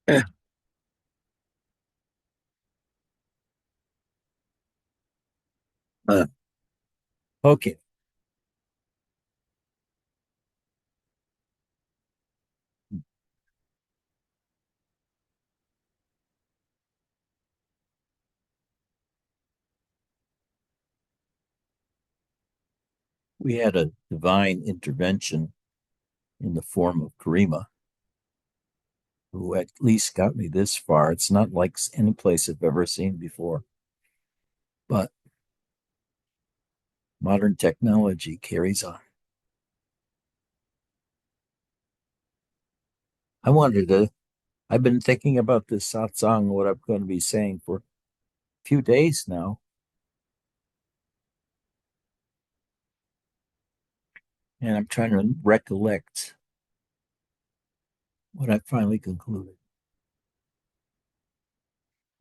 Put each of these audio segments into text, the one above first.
Yeah. Uh, okay. We had a divine intervention in the form of Karima, who at least got me this far. It's not like any place I've ever seen before, but modern technology carries on. I wanted to, I've been thinking about this satsang, what I'm going to be saying for a few days now, and I'm trying to recollect what I finally concluded.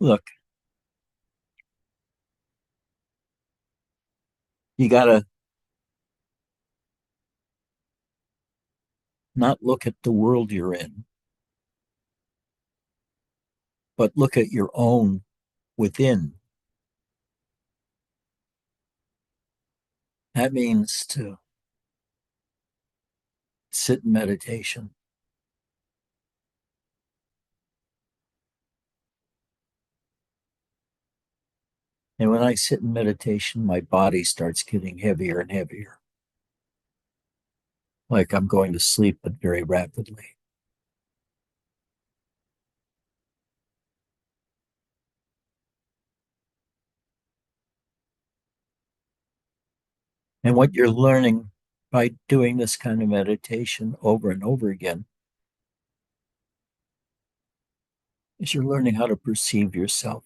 Look, you got to not look at the world you're in, but look at your own within. That means to sit in meditation. And when I sit in meditation, my body starts getting heavier and heavier, like I'm going to sleep, but very rapidly. And what you're learning by doing this kind of meditation over and over again is you're learning how to perceive yourself.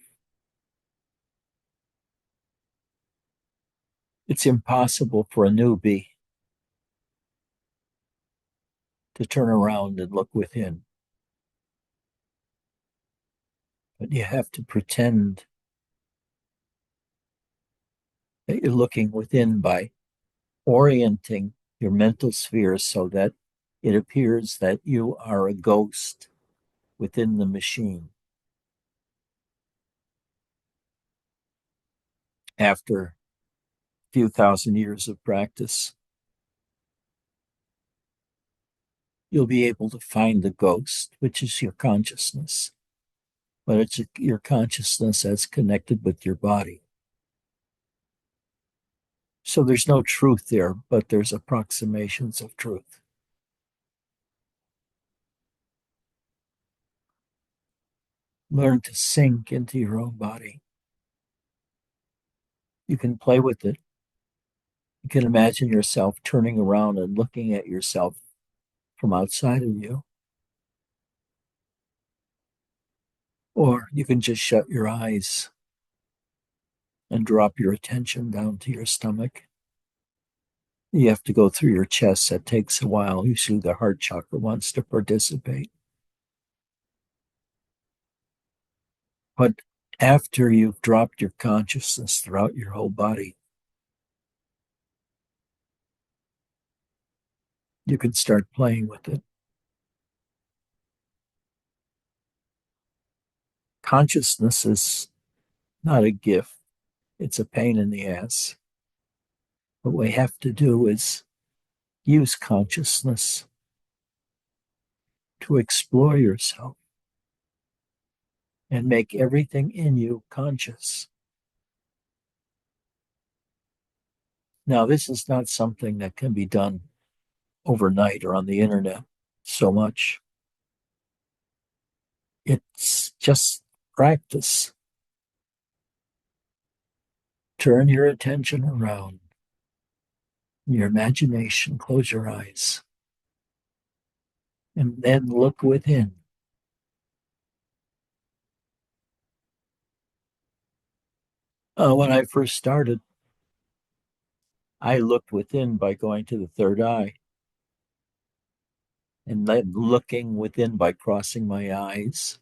It's impossible for a newbie to turn around and look within, but you have to pretend that you're looking within by orienting your mental sphere so that it appears that you are a ghost within the machine. After a few thousand years of practice, you'll be able to find the ghost, which is your consciousness, but it's your consciousness that's connected with your body. So there's no truth there, but there's approximations of truth. Learn to sink into your own body. You can play with it. You can imagine yourself turning around and looking at yourself from outside of you. Or you can just shut your eyes and drop your attention down to your stomach. You have to go through your chest. That takes a while. Usually the heart chakra wants to participate. But after you've dropped your consciousness throughout your whole body, you can start playing with it. Consciousness is not a gift, it's a pain in the ass. What we have to do is use consciousness to explore yourself and make everything in you conscious. Now, this is not something that can be done overnight or on the internet so much. It's just practice. Turn your attention around, your imagination, close your eyes, and then look within. When I first started, I looked within by going to the third eye. and then looking within by crossing my eyes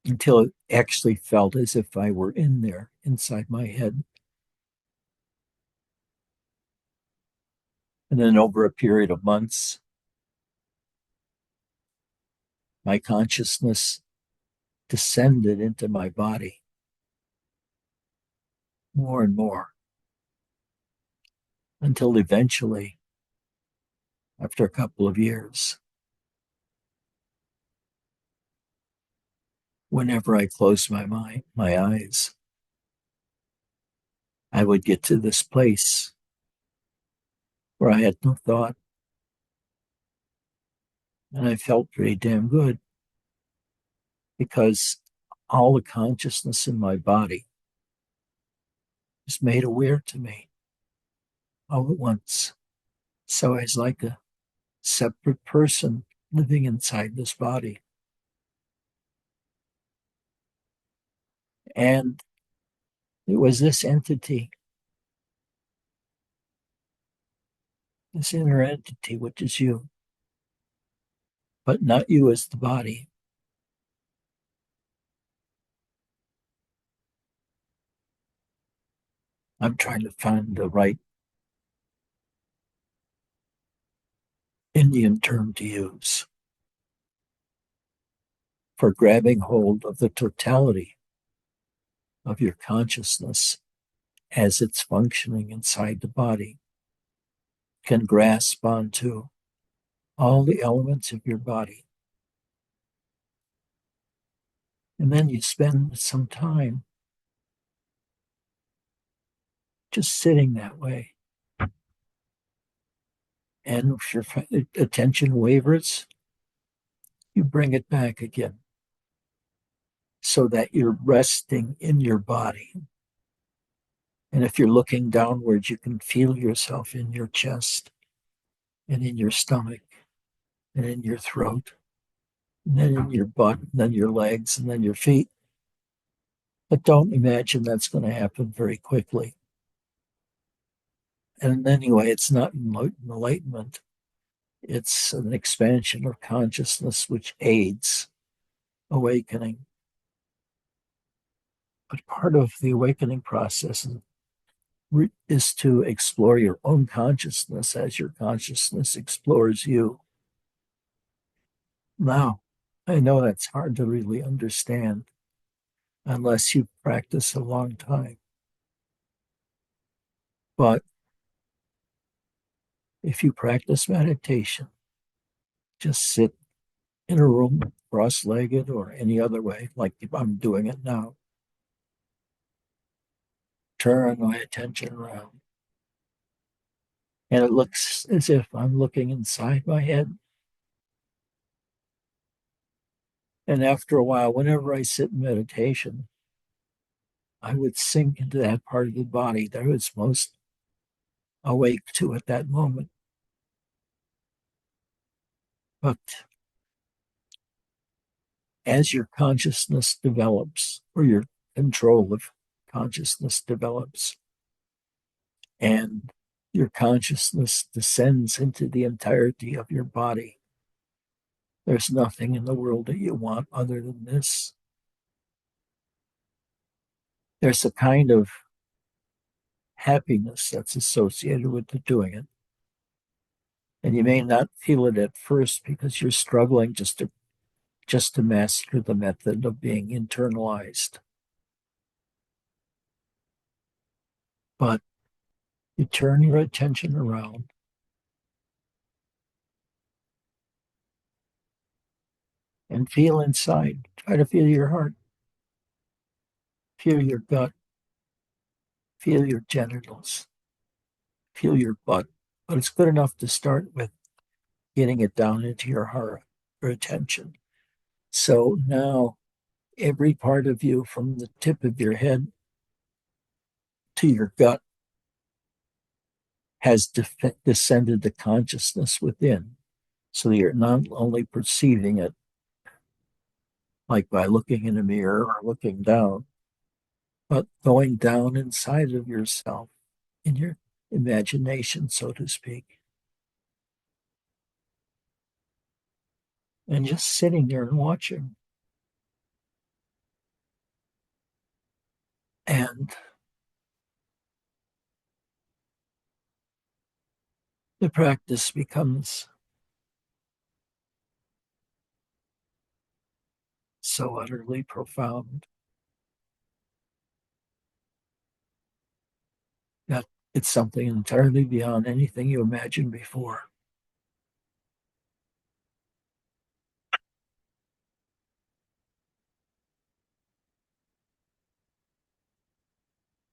until it actually felt as if I were in there inside my head. And then over a period of months, my consciousness descended into my body more and more until eventually, after a couple of years, whenever I closed my eyes, I would get to this place where I had no thought, and I felt pretty damn good because all the consciousness in my body was made aware to me all at once. So I was like a separate person living inside this body. And it was this entity, this inner entity, which is you, but not you as the body. I'm trying to find the right Indian term to use for grabbing hold of the totality of your consciousness as it's functioning inside the body, can grasp onto all the elements of your body. And then you spend some time just sitting that way. And if your attention wavers, you bring it back again so that you're resting in your body. And if you're looking downwards, you can feel yourself in your chest and in your stomach and in your throat, and then in your butt, and then your legs, and then your feet. But don't imagine that's going to happen very quickly. And anyway, it's not enlightenment. It's an expansion of consciousness which aids awakening. But part of the awakening process is to explore your own consciousness as your consciousness explores you. Now, I know that's hard to really understand unless you practice a long time. But if you practice meditation, just sit in a room cross-legged or any other way, like I'm doing it now. Turn my attention around. And it looks as if I'm looking inside my head. And after a while, whenever I sit in meditation, I would sink into that part of the body that I was most awake to at that moment. But as your consciousness develops, or your control of consciousness develops, and your consciousness descends into the entirety of your body, there's nothing in the world that you want other than this. There's a kind of happiness that's associated with the doing it. And you may not feel it at first because you're struggling just to master the method of being internalized. But you turn your attention around and feel inside. Try to feel your heart, feel your gut, feel your genitals, feel your butt. But it's good enough to start with getting it down into your heart, your attention. So now every part of you, from the tip of your head to your gut, has descended to consciousness within. So you're not only perceiving it like by looking in a mirror or looking down, but going down inside of yourself in your imagination, so to speak. and just sitting there and watching. And the practice becomes so utterly profound that it's something entirely beyond anything you imagined before.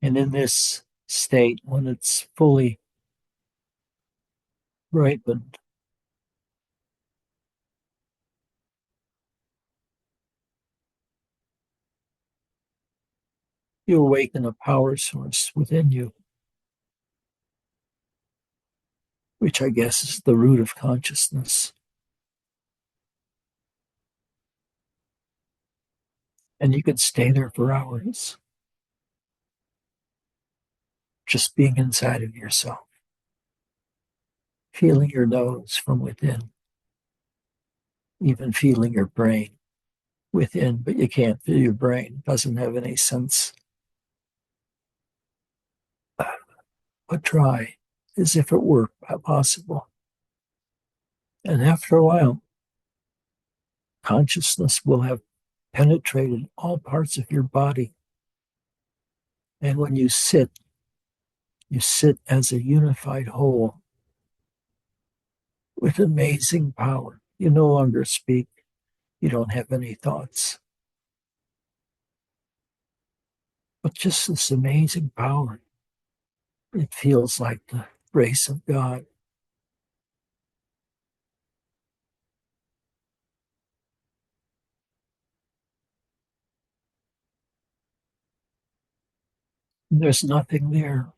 And in this state, when it's fully ripened, you awaken a power source within you, which I guess is the root of consciousness. And you could stay there for hours, just being inside of yourself, feeling your nose from within, even feeling your brain within, but you can't feel your brain. It doesn't have any sense. But try as if it were possible. And after a while, consciousness will have penetrated all parts of your body. And when you sit as a unified whole with amazing power. You no longer speak. You don't have any thoughts. But just this amazing power. It feels like the grace of God. And there's nothing there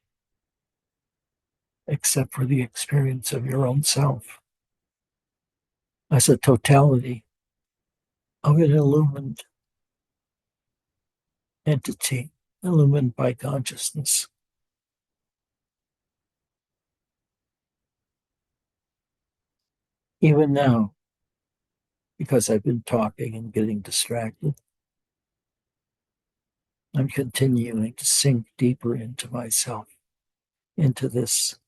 except for the experience of your own self as a totality of an illumined entity, illumined by consciousness. Even now, because I've been talking and getting distracted, I'm continuing to sink deeper into myself, into this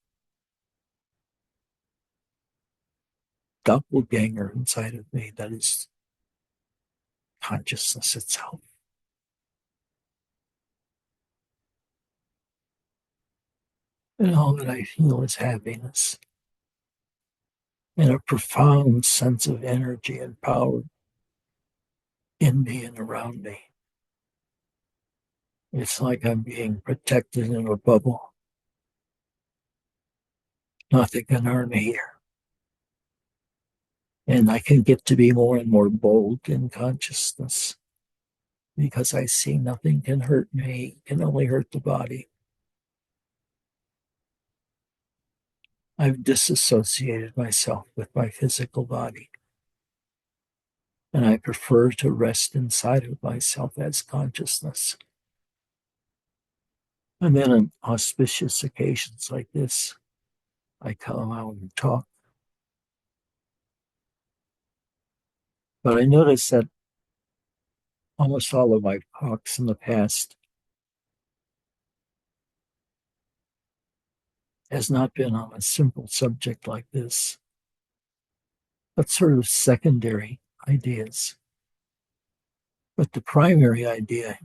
doppelganger inside of me that is consciousness itself. And all that I feel is happiness and a profound sense of energy and power in me and around me. It's like I'm being protected in a bubble. Nothing can harm me here. And I can get to be more and more bold in consciousness because I see nothing can hurt me, can only hurt the body. I've disassociated myself with my physical body. And I prefer to rest inside of myself as consciousness. And then on auspicious occasions like this, I come out and talk. But I notice that almost all of my talks in the past has not been on a simple subject like this, but sort of secondary ideas. But the primary idea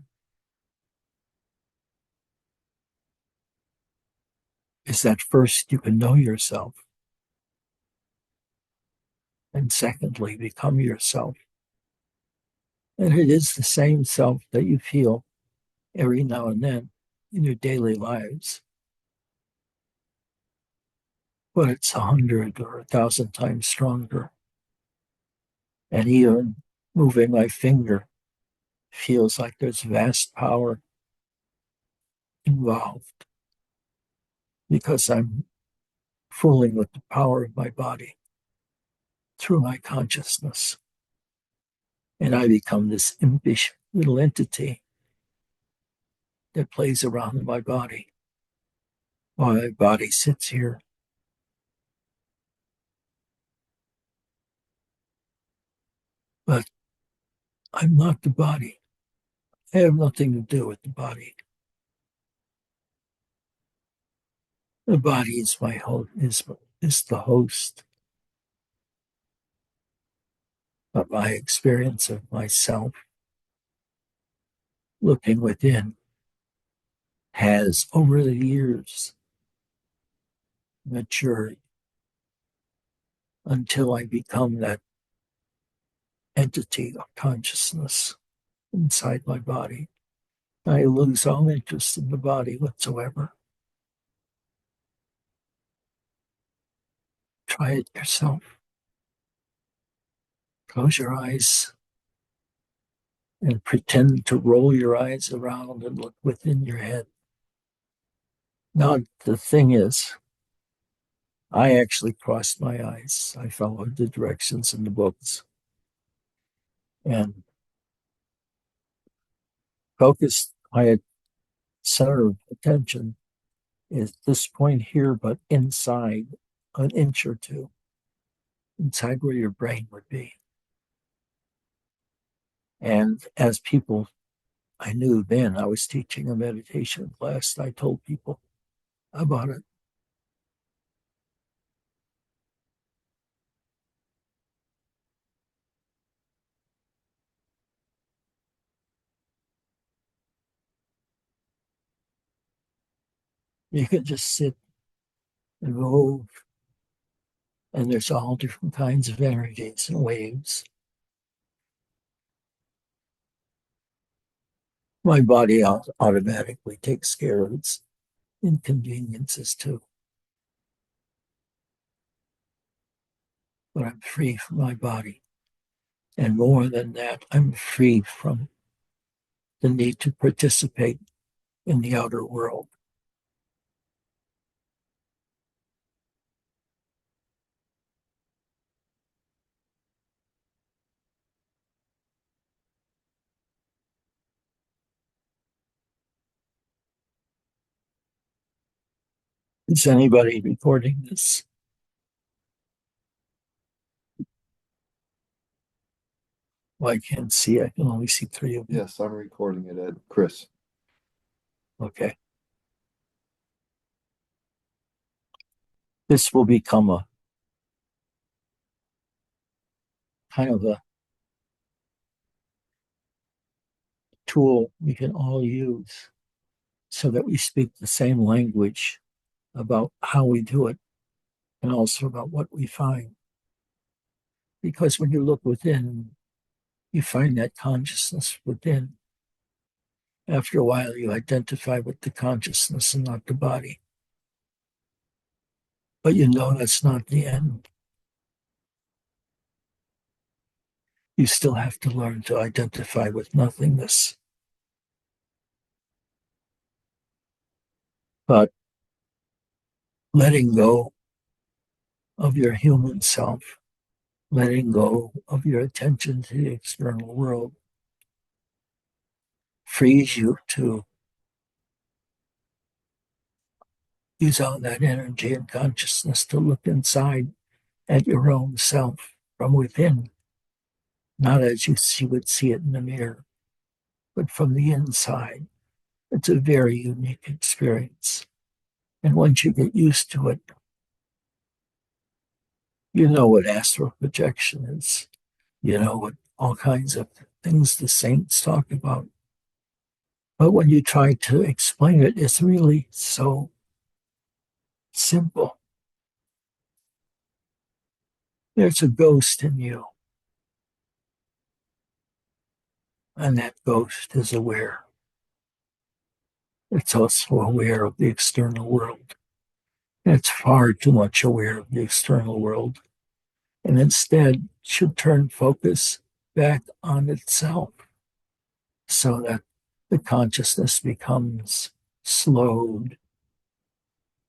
is that first you can know yourself, and secondly, become yourself. And it is the same self that you feel every now and then in your daily lives, but it's 100 or 1,000 times stronger. And even moving my finger feels like there's vast power involved because I'm fooling with the power of my body through my consciousness. And I become this impish little entity that plays around in my body while my body sits here. But I'm not the body. I have nothing to do with the body. The body is my host, is the host of my experience of myself. Looking within has over the years matured until I become that entity of consciousness inside my body. I lose all interest in the body whatsoever. Try it yourself. Close your eyes and pretend to roll your eyes around and look within your head. Now, the thing is, I actually crossed my eyes. I followed the directions in the books and focused my center of attention is this point here, but inside an inch or two, inside where your brain would be. And as people I knew then, I was teaching a meditation class. I told people about it. You can just sit and move, and there's all different kinds of energies and waves. My body automatically takes care of its inconveniences too. But I'm free from my body. And more than that, I'm free from the need to participate in the outer world. Is anybody recording this? Well, I can't see. I can only see three of you. Yes, I'm recording it, Ed. Chris. Okay. This will become a kind of a tool we can all use so that we speak the same language about how we do it and also about what we find. Because when you look within, you find that consciousness within. After a while, you identify with the consciousness and not the body. But you know that's not the end. You still have to learn to identify with nothingness. But letting go of your human self, letting go of your attention to the external world, frees you to use all that energy and consciousness to look inside at your own self from within, not as you would see it in the mirror, but from the inside. It's a very unique experience. And once you get used to it, you know what astral projection is. You know what all kinds of things the saints talk about. But when you try to explain it, it's really so simple. There's a ghost in you, and that ghost is aware. It's also aware of the external world. It's far too much aware of the external world, and instead should turn focus back on itself so that the consciousness becomes slowed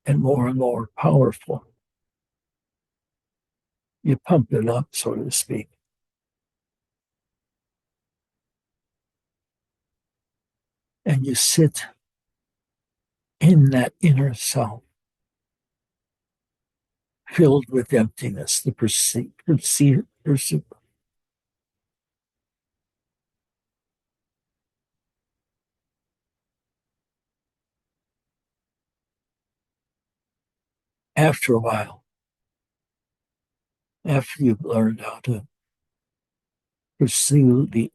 and more powerful. You pump it up, so to speak, and you sit in that inner self, filled with emptiness, the After a while, after you've learned how to pursue the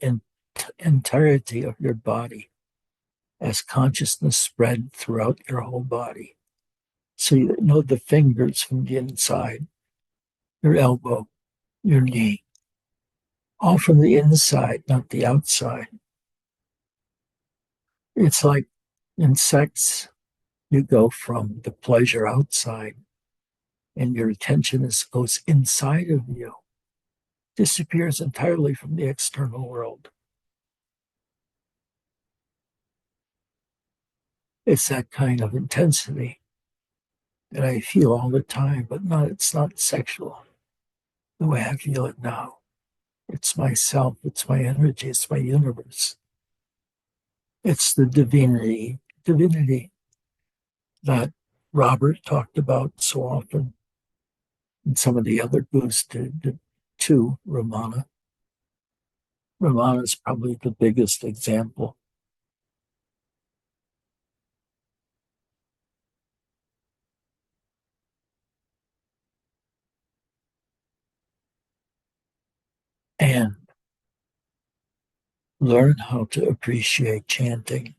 entirety of your body as consciousness spread throughout your whole body. So you know the fingers from the inside, your elbow, your knee, all from the inside, not the outside. It's like in sex, you go from the pleasure outside and your attention goes inside of you, disappears entirely from the external world. It's that kind of intensity that I feel all the time, but it's not sexual the way I feel it now. It's myself, it's my energy, it's my universe. It's the divinity that Robert talked about so often, and some of the other gurus did too, Ramana. Ramana is probably the biggest example. And learn how to appreciate chanting.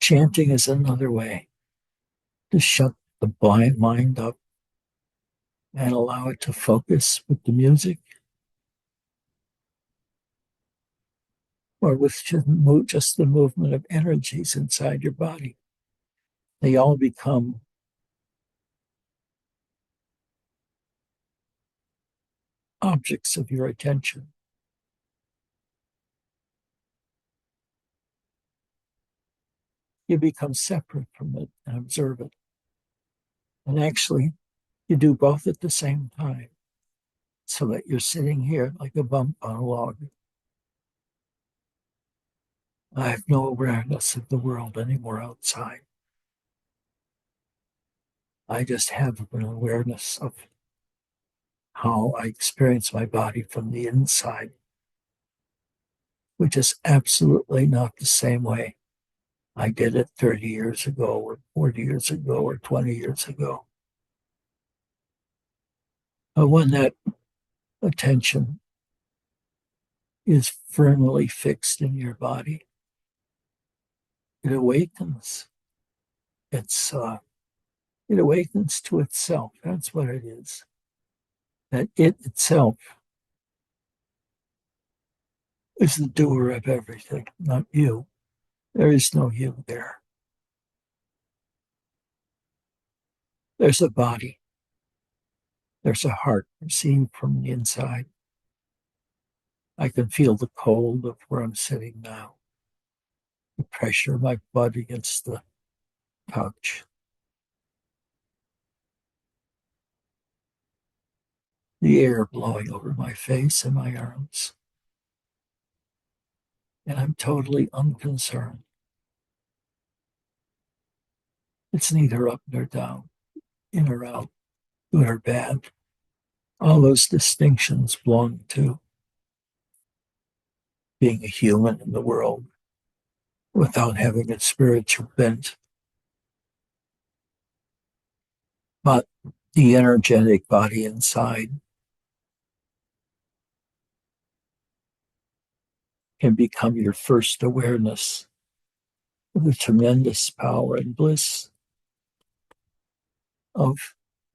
Chanting is another way to shut the blind mind up and allow it to focus with the music or with just the movement of energies inside your body. They all become objects of your attention. You become separate from it and observe it. And actually, you do both at the same time, so that you're sitting here like a bump on a log. I have no awareness of the world anymore outside. I just have an awareness of how I experience my body from the inside, which is absolutely not the same way I did it 30 years ago, or 40 years ago, or 20 years ago. But when that attention is firmly fixed in your body, it awakens. It awakens to itself. That's what it is. That it itself is the doer of everything, not you. There is no you there. There's a body. There's a heart seen from the inside. I can feel the cold of where I'm sitting now, the pressure of my butt against the couch, the air blowing over my face and my arms. And I'm totally unconcerned. It's neither up nor down, in or out, good or bad. All those distinctions belong to being a human in the world without having a spiritual bent. But the energetic body inside can become your first awareness of the tremendous power and bliss of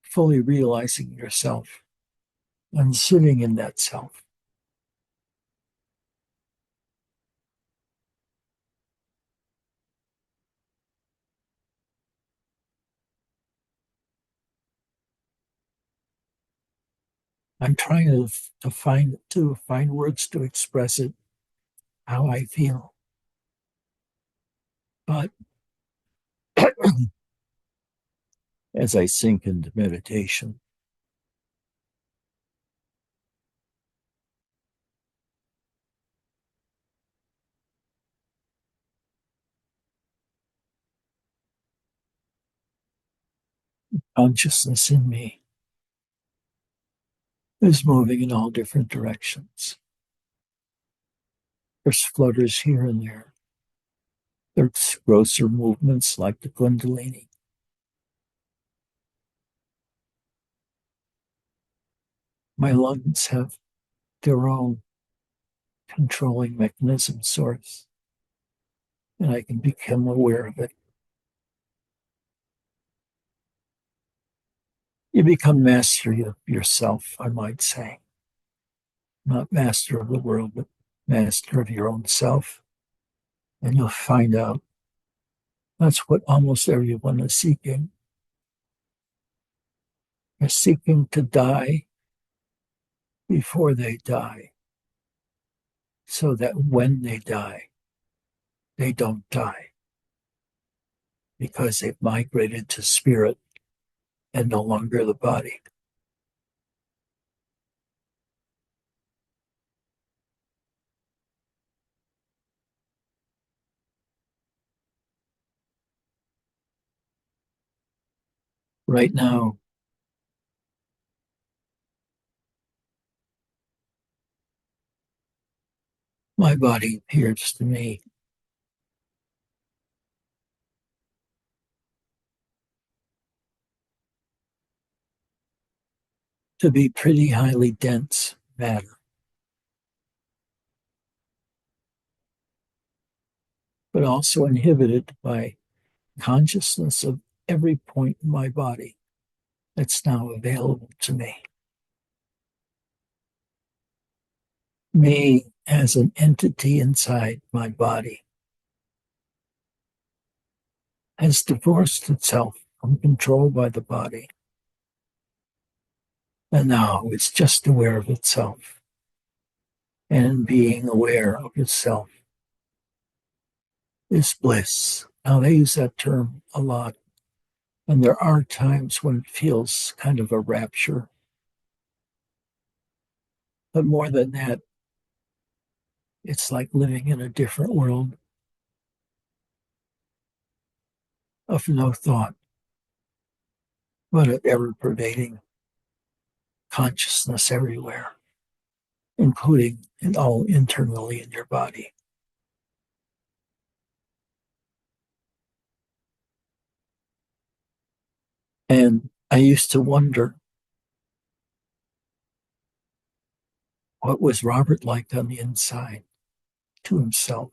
fully realizing yourself and sitting in that self. I'm trying to find words to express it how I feel. But as I sink into meditation, consciousness in me is moving in all different directions. There's flutters here and there. There's grosser movements like the Kundalini. My lungs have their own controlling mechanism source, and I can become aware of it. You become master of yourself, I might say. Not master of the world, but master of your own self. And you'll find out that's what almost everyone is seeking. They're seeking to die before they die, so that when they die, they don't die because they've migrated to spirit and no longer the body. Right now, my body appears to me to be pretty highly dense matter, but also inhibited by consciousness of every point in my body that's now available to me. Me as an entity inside my body has divorced itself from control by the body. And now it's just aware of itself. And being aware of itself is bliss. Now, they use that term a lot. And there are times when it feels kind of a rapture. But more than that, it's like living in a different world of no thought, but of ever pervading consciousness everywhere, including and all internally in your body. And I used to wonder, what was Robert like on the inside to himself?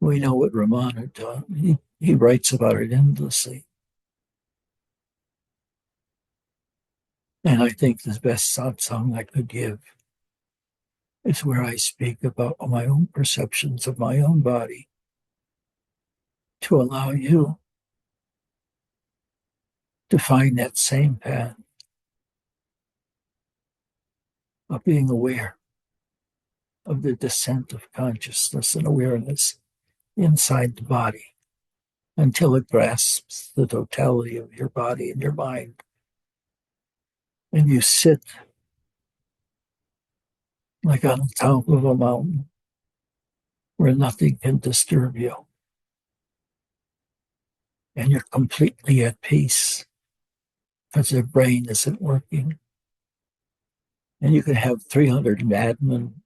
We know what Ramana does. He writes about it endlessly. And I think the best satsang I could give is where I speak about my own perceptions of my own body to allow you to find that same path of being aware of the descent of consciousness and awareness inside the body until it grasps the totality of your body and your mind. And you sit like on the top of a mountain where nothing can disturb you. And you're completely at peace because your brain isn't working. And you can have 300 madmen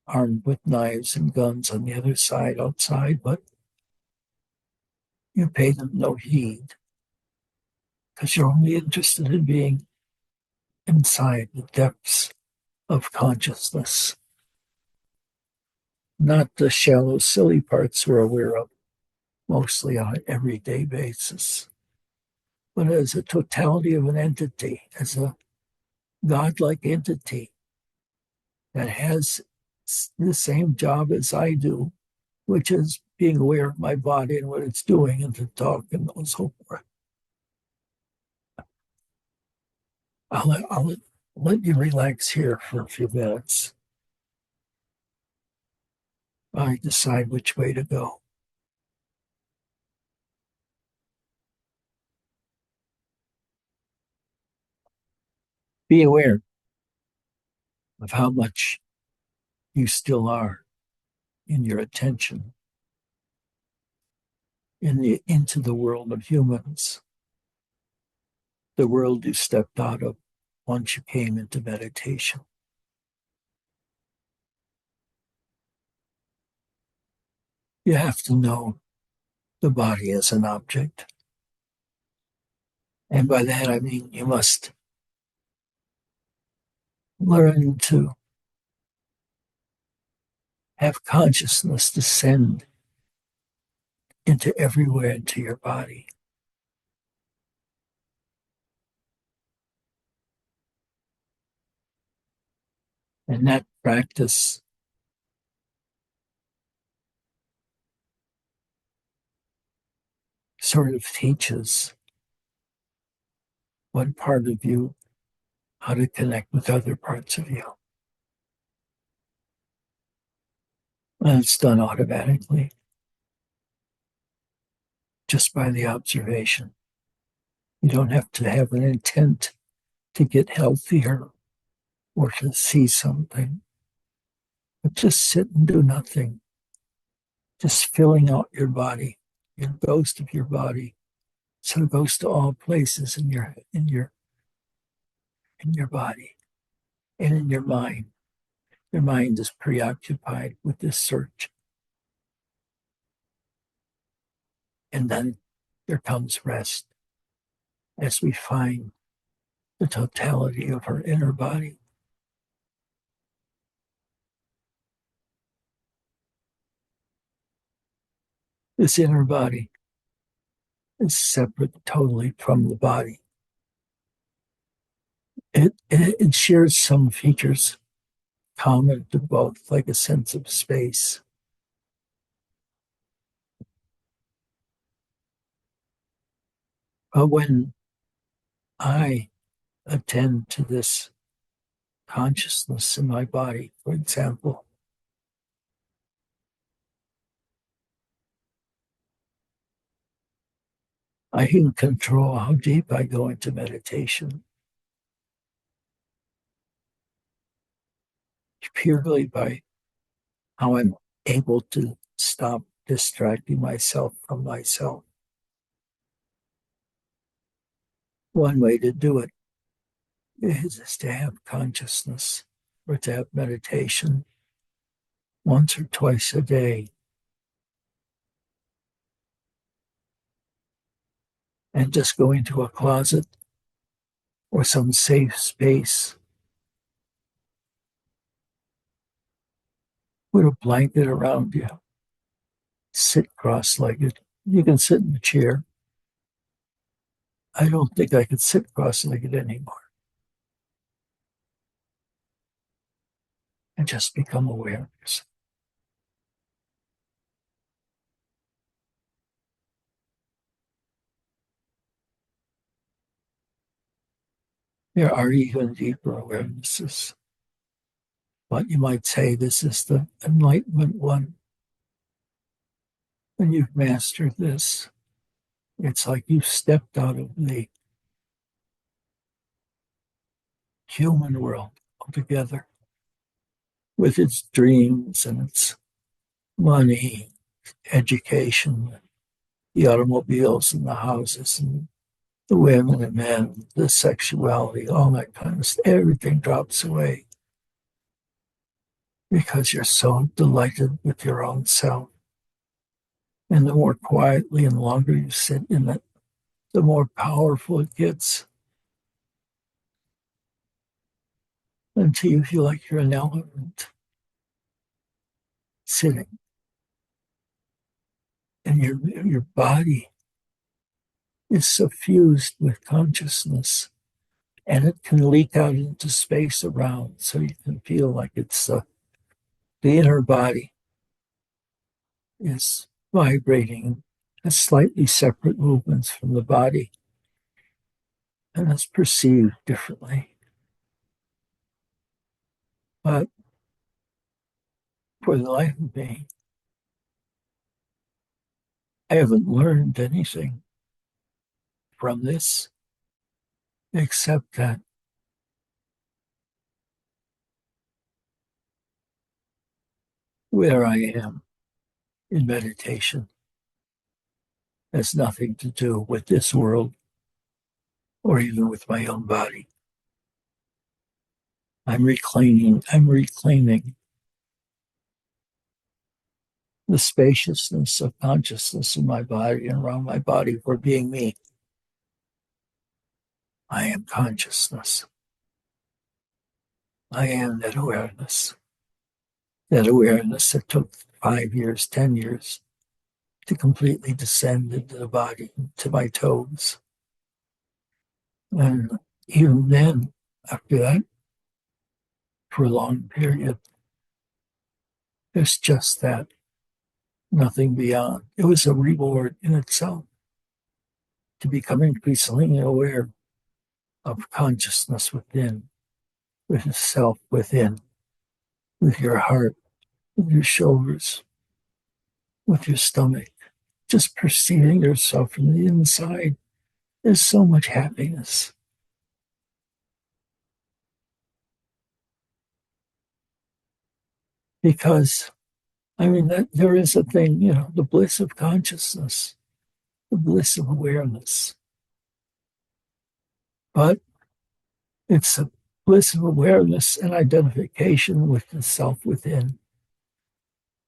armed with knives and guns on the other side outside, but you pay them no heed because you're only interested in being inside the depths of consciousness, not the shallow, silly parts we're aware of, mostly on an everyday basis, but as a totality of an entity, as a godlike entity that has the same job as I do, which is being aware of my body and what it's doing and to talk and so forth. I'll let you relax here for a few minutes. I decide which way to go. Be aware of how much you still are in your attention into the world of humans, the world you stepped out of once you came into meditation. You have to know the body as an object. And by that, I mean you must Learn to have consciousness descend into everywhere into your body. And that practice sort of teaches one part of you how to connect with other parts of you. And it's done automatically, just by the observation. You don't have to have an intent to get healthier or to see something, but just sit and do nothing, just filling out your body, your ghost of your body. So it goes to all places in your body and in your mind. Your mind is preoccupied with this search. And then there comes rest as we find the totality of our inner body. This inner body is separate totally from the body. It shares some features common to both, like a sense of space. But when I attend to this consciousness in my body, for example, I can control how deep I go into meditation purely by how I'm able to stop distracting myself from myself. One way to do it is to have consciousness or to have meditation once or twice a day and just go into a closet or some safe space. Put a blanket around you. Sit cross-legged. You can sit in a chair. I don't think I could sit cross-legged anymore. And just become aware of yourself. There are even deeper awarenesses. But you might say this is the enlightenment one. When you've mastered this, it's like you've stepped out of the human world altogether with its dreams and its money, education, the automobiles and the houses and the women and men, the sexuality, all that kind of stuff. Everything drops away because you're so delighted with your own self. And the more quietly and longer you sit in it, the more powerful it gets until you feel like you're an elephant sitting. And your body is suffused with consciousness, and it can leak out into space around, so you can feel like it's the inner body is vibrating at slightly separate movements from the body, and it's perceived differently. But for the life of me, I haven't learned anything from this except that where I am in meditation has nothing to do with this world or even with my own body. I'm reclaiming the spaciousness of consciousness in my body and around my body for being me. I am consciousness. I am that awareness. That awareness that took 5 years, 10 years to completely descend into the body, to my toes. And even then, after that, for a long period, there's just that, nothing beyond. It was a reward in itself to become increasingly aware of consciousness within, with the self within, with your heart, with your shoulders, with your stomach, just perceiving yourself from the inside. There's so much happiness because, I mean, there is a thing, the bliss of consciousness, the bliss of awareness, but it's a bliss of awareness and identification with the self within,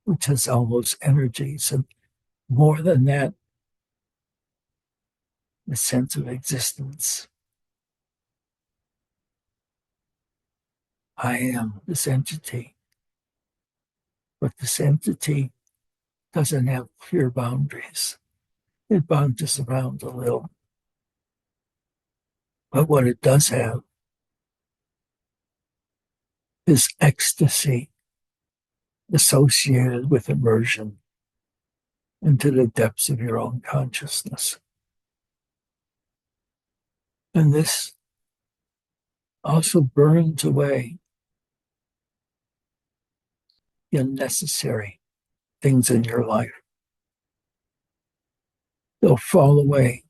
which has all those energies. And more than that, the sense of existence. I am this entity, but this entity doesn't have clear boundaries. It bounces around a little. But what it does have is ecstasy associated with immersion into the depths of your own consciousness. And this also burns away the unnecessary things in your life. They'll fall away,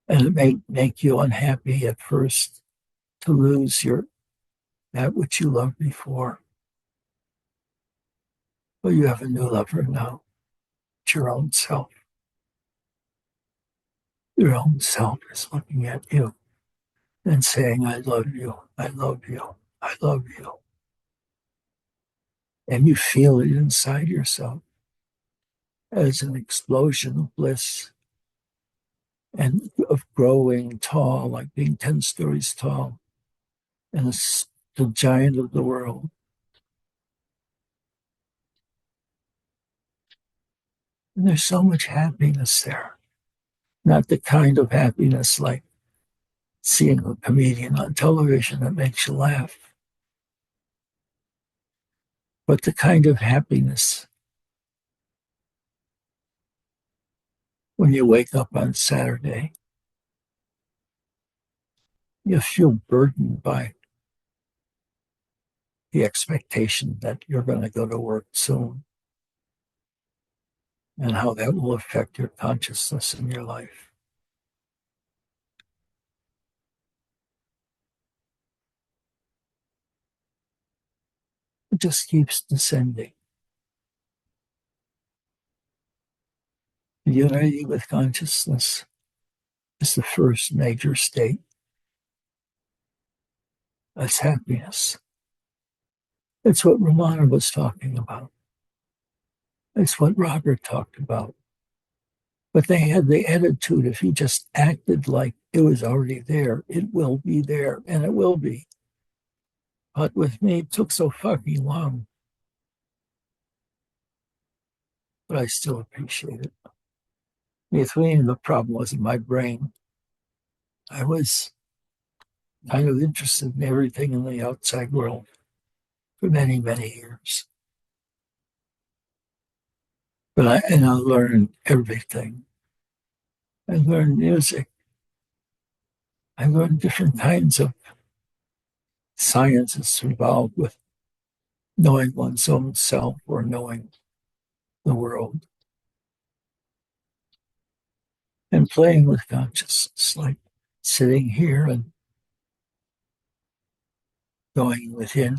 and it may make you unhappy at first to lose that which you loved before. But you have a new lover now. It's your own self. Your own self is looking at you and saying, I love you, I love you, I love you. And you feel it inside yourself as an explosion of bliss and of growing tall, like being 10 stories tall, and the giant of the world. And there's so much happiness there. Not the kind of happiness like seeing a comedian on television that makes you laugh, but the kind of happiness when you wake up on Saturday, you feel burdened by the expectation that you're going to go to work soon and how that will affect your consciousness in your life. It just keeps descending. Unity with consciousness is the first major state. That's happiness. It's what Ramana was talking about. It's what Robert talked about. But they had the attitude, if you just acted like it was already there, it will be there, and it will be. But with me, it took so fucking long. But I still appreciate it. With me, the problem wasn't my brain. I was kind of interested in everything in the outside world for many, many years. I learned everything. I learned music. I learned different kinds of sciences involved with knowing one's own self or knowing the world and playing with consciousness, like sitting here and going within.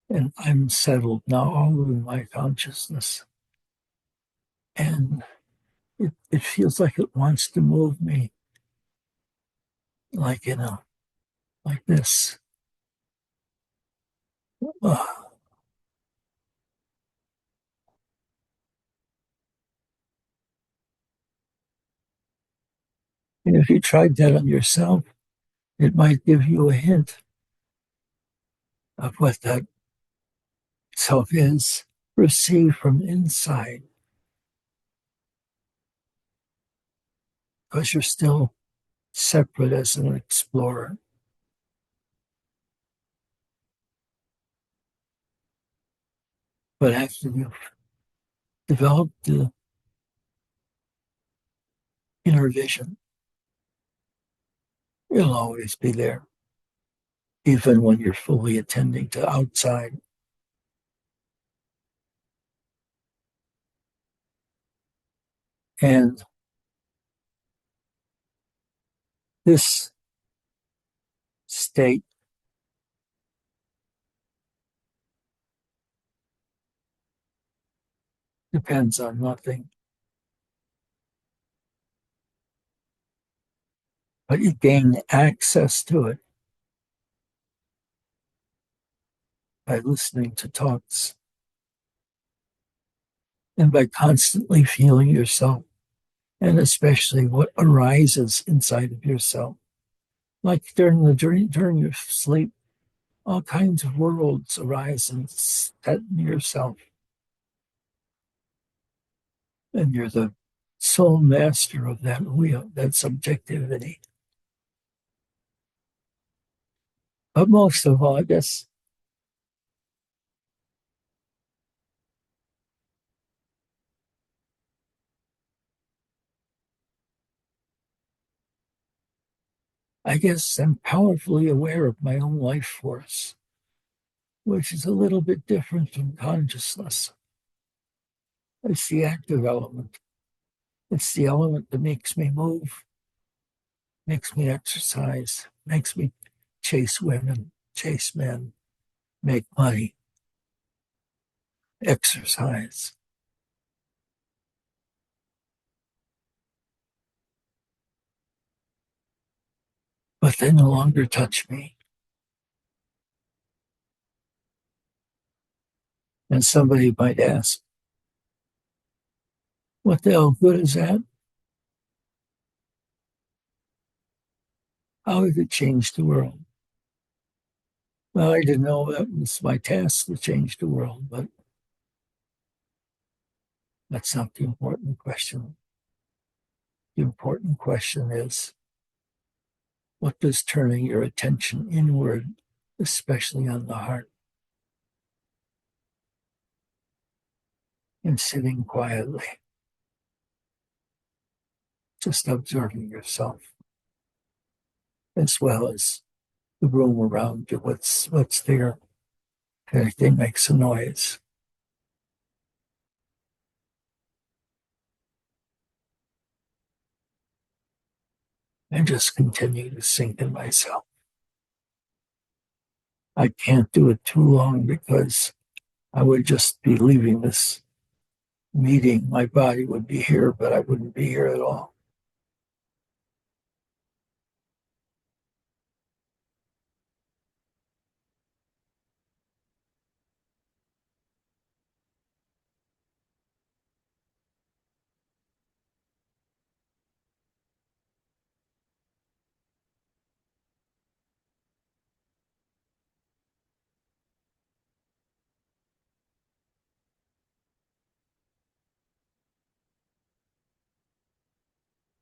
And I'm settled now all in my consciousness. And it feels like it wants to move me, like, like this. Uh, and if you tried that on yourself, It might give you a hint of what that self is received from inside, because you're still separate as an explorer. But after you've developed the inner vision, it'll always be there, even when you're fully attending to outside. And this state depends on nothing, but you gain access to it by listening to talks and by constantly feeling yourself, and especially what arises inside of yourself. Like during your sleep, all kinds of worlds arise and set in yourself, and you're the sole master of that wheel, that subjectivity. But most of all, I guess I'm powerfully aware of my own life force, which is a little bit different from consciousness. It's the active element. It's the element that makes me move, makes me exercise, makes me chase women, chase men, make money, exercise. But they no longer touch me. And somebody might ask, what the hell good is that? How did it change the world? Well, I didn't know that was my task to change the world, but that's not the important question. The important question is, what does turning your attention inward, especially on the heart, and sitting quietly, just observing yourself, as well as the room around you, what's there, if anything makes a noise, and just continue to sink in myself. I can't do it too long because I would just be leaving this meeting. My body would be here, but I wouldn't be here at all.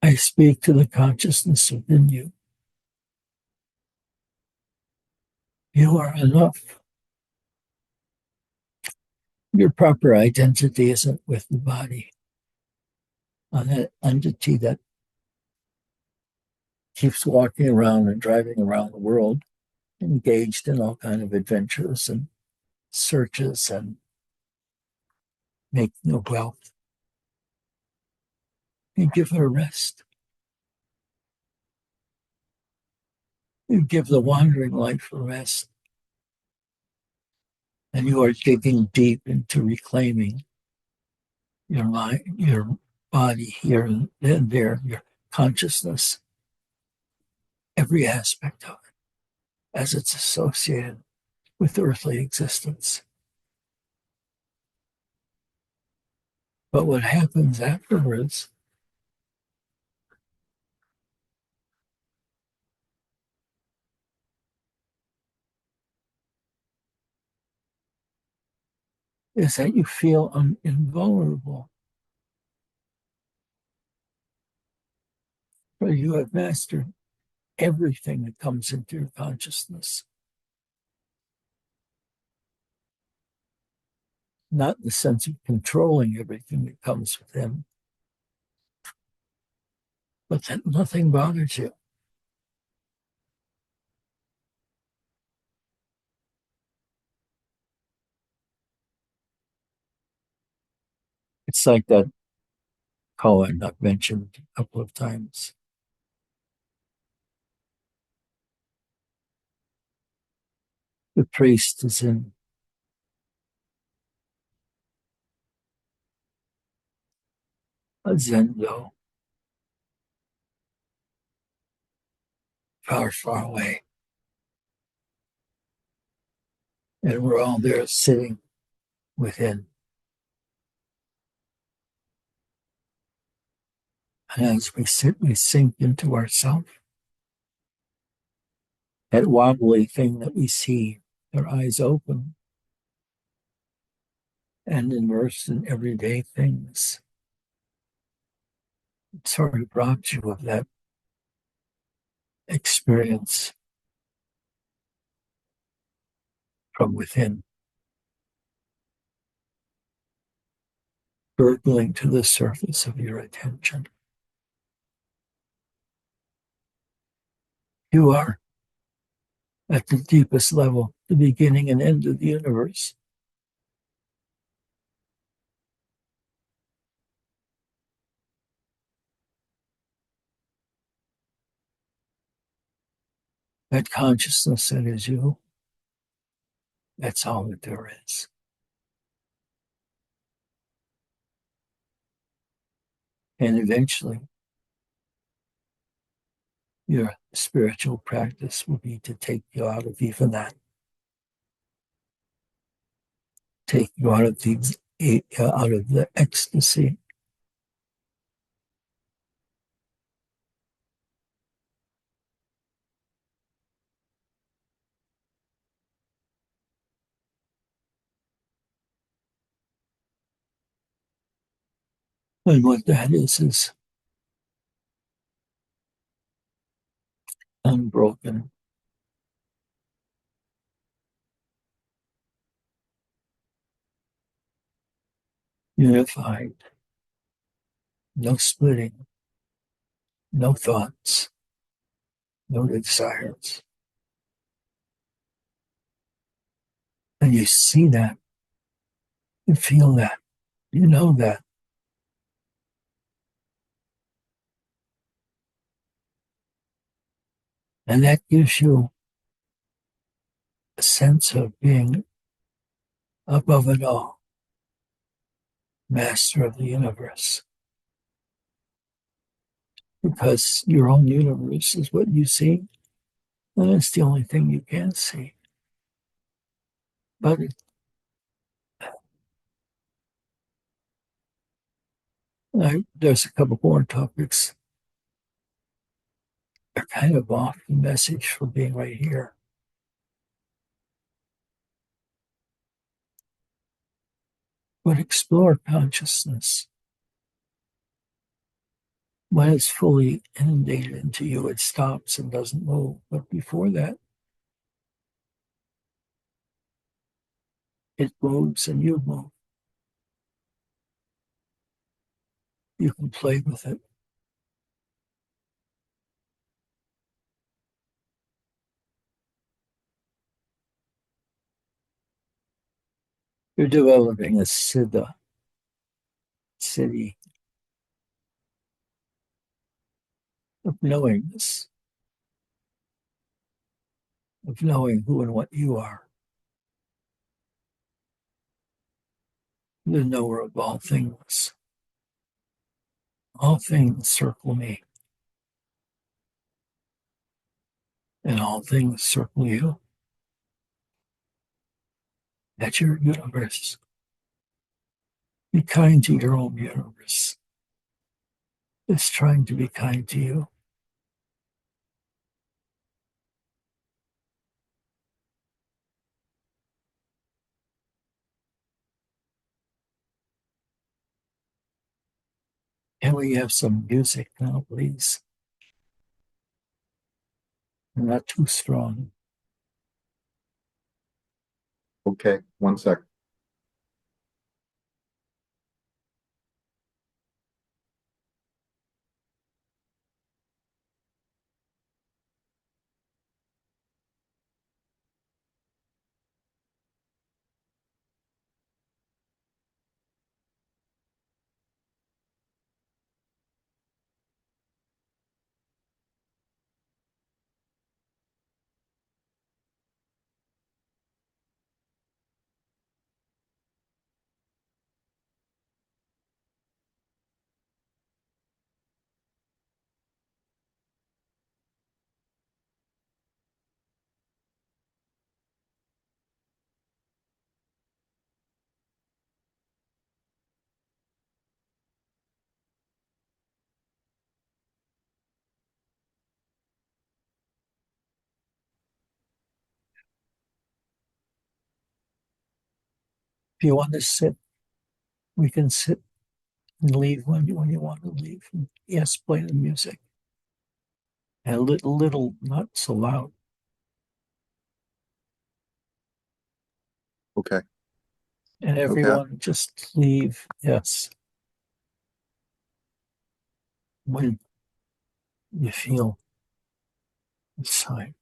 I speak to the consciousness within you. You are enough. Your proper identity isn't with the body, an entity that keeps walking around and driving around the world, engaged in all kinds of adventures and searches and making of wealth. You give it a rest. You give the wandering life a rest. And you are digging deep into reclaiming your mind, your body here and there, your consciousness, every aspect of it, as it's associated with earthly existence. But what happens afterwards is that you feel invulnerable, for you have mastered everything that comes into your consciousness, not in the sense of controlling everything that comes within, but that nothing bothers you. It's like that koan I've mentioned a couple of times. The priest is in a zendo, far, far away. And we're all there sitting within. And as we sit, we sink into ourself. That wobbly thing that we see, our eyes open and immersed in everyday things. It sort of robs you of that experience from within, gurgling to the surface of your attention. You are, at the deepest level, the beginning and end of the universe. That consciousness that is you, that's all that there is. And eventually, your spiritual practice will be to take you out of even that, take you out of the ecstasy. And what that is unbroken, unified, no splitting, no thoughts, no desires. And you see that, you feel that, you know that. And that gives you a sense of being above it all, master of the universe. Because your own universe is what you see, and it's the only thing you can see. But there's a couple more topics that are kind of off the message for being right here. But explore consciousness. When it's fully inundated into you, it stops and doesn't move. But before that, it moves and you move. You can play with it. You're developing a siddha, city of knowingness, of knowing who and what you are, the knower of all things. All things circle me, and all things circle you. That's your universe. Be kind to your own universe. It's trying to be kind to you. Can we have some music now, please? Not too strong. Okay, 1 sec. If you want to sit, we can sit and leave when you want to leave. Yes, play the music. And a little, not so loud. Okay, And okay, everyone just leave. Yes, when you feel it's time.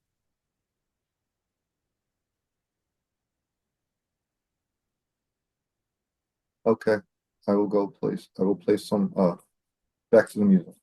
okay. I will go place. I will play some back to the music.